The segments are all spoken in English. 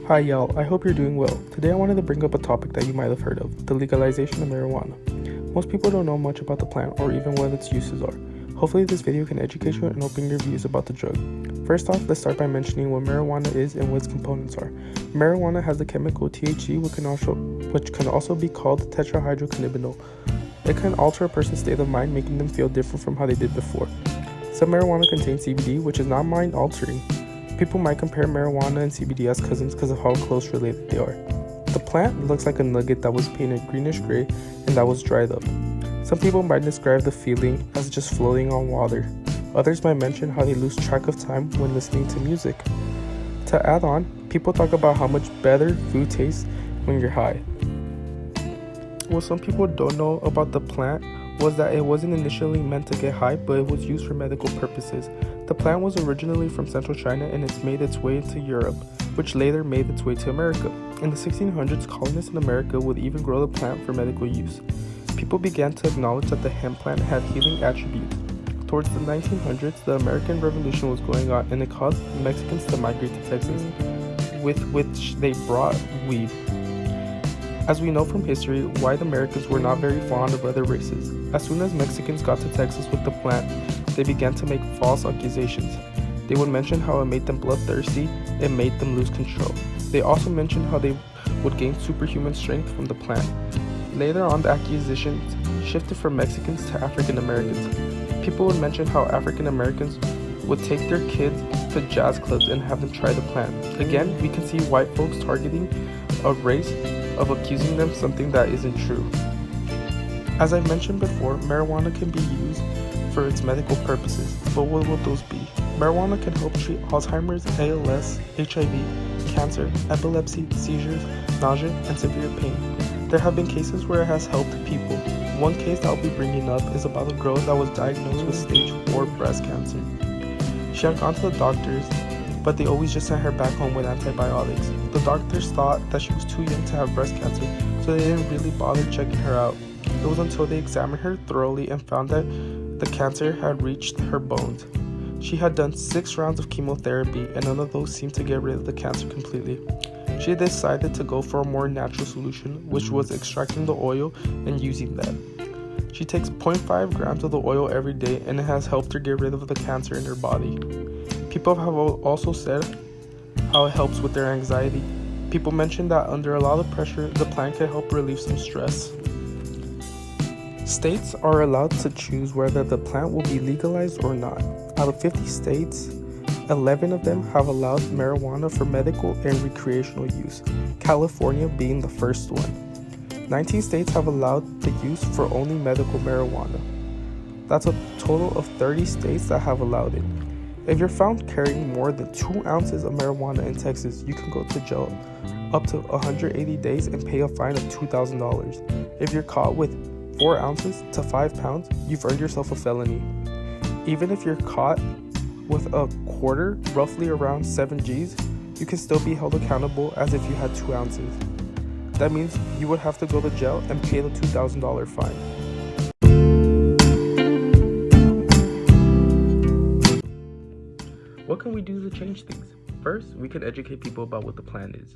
Hi y'all, I hope you're doing well. Today I wanted to bring up a topic that you might have heard of, the legalization of marijuana. Most people don't know much about the plant or even what its uses are. Hopefully this video can educate you and open your views about the drug. First off, let's start by mentioning what marijuana is and what its components are. Marijuana has the chemical THC, which can also be called tetrahydrocannabinol. It can alter a person's state of mind, making them feel different from how they did before. Some marijuana contains CBD, which is not mind altering. People might compare marijuana and CBD as cousins because of how close related they are. The plant looks like a nugget that was painted greenish gray and that was dried up. Some people might describe the feeling as just floating on water. Others might mention how they lose track of time when listening to music. To add on, people talk about how much better food tastes when you're high. What some people don't know about the plant was that it wasn't initially meant to get high, but it was used for medical purposes. The plant was originally from central China and it's made its way into Europe, which later made its way to America. In the 1600s, colonists in America would even grow the plant for medical use. People began to acknowledge that the hemp plant had healing attributes. Towards the 1900s, the American Revolution was going on and it caused Mexicans to migrate to Texas, with which they brought weed. As we know from history, white Americans were not very fond of other races. As soon as Mexicans got to Texas with the plant, they began to make false accusations. They would mention how it made them bloodthirsty and made them lose control. They also mentioned how they would gain superhuman strength from the plant. Later on, the accusations shifted from Mexicans to African Americans. People would mention how African Americans would take their kids to jazz clubs and have them try the plant. Again, we can see white folks targeting a race of accusing them something that isn't true. As I mentioned before, marijuana can be used for its medical purposes, but what will those be? Marijuana can help treat Alzheimer's, ALS, HIV, cancer, epilepsy, seizures, nausea, and severe pain. There have been cases where it has helped people. One case that I'll be bringing up is about a girl that was diagnosed with stage 4 breast cancer. She had gone to the doctors, but they always just sent her back home with antibiotics. The doctors thought that she was too young to have breast cancer, so they didn't really bother checking her out. It was until they examined her thoroughly and found that the cancer had reached her bones. She had done 6 rounds of chemotherapy and none of those seemed to get rid of the cancer completely. She decided to go for a more natural solution, which was extracting the oil and using that. She takes 0.5 grams of the oil every day and it has helped her get rid of the cancer in her body. People have also said how it helps with their anxiety. People mention that under a lot of pressure, the plant can help relieve some stress. States are allowed to choose whether the plant will be legalized or not. Out of 50 states, 11 of them have allowed marijuana for medical and recreational use, California being the first one. 19 states have allowed the use for only medical marijuana. That's a total of 30 states that have allowed it. If you're found carrying more than 2 ounces of marijuana in Texas, you can go to jail up to 180 days and pay a fine of $2,000. If you're caught with 4 ounces to 5 pounds, you've earned yourself a felony. Even if you're caught with a quarter, roughly around 7 G's, you can still be held accountable as if you had 2 ounces. That means you would have to go to jail and pay the $2,000 fine. What can we do to change things? First, we can educate people about what the plant is.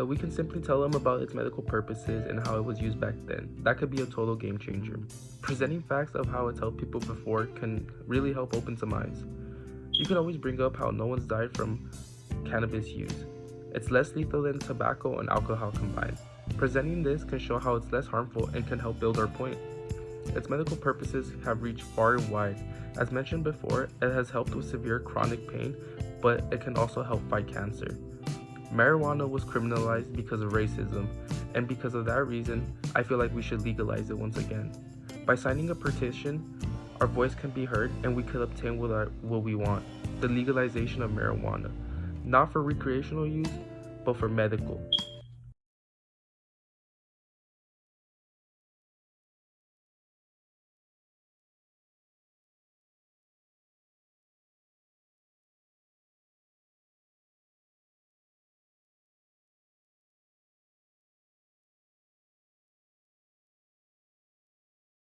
We can simply tell them about its medical purposes and how it was used back then. That could be a total game changer. Presenting facts of how it's helped people before can really help open some eyes. You can always bring up how no one's died from cannabis use. It's less lethal than tobacco and alcohol combined. Presenting this can show how it's less harmful and can help build our point. Its medical purposes have reached far and wide. As mentioned before, it has helped with severe chronic pain, but it can also help fight cancer. Marijuana was criminalized because of racism, and because of that reason, I feel like we should legalize it once again. By signing a petition, our voice can be heard and we could obtain what we want, the legalization of marijuana. Not for recreational use, but for medical.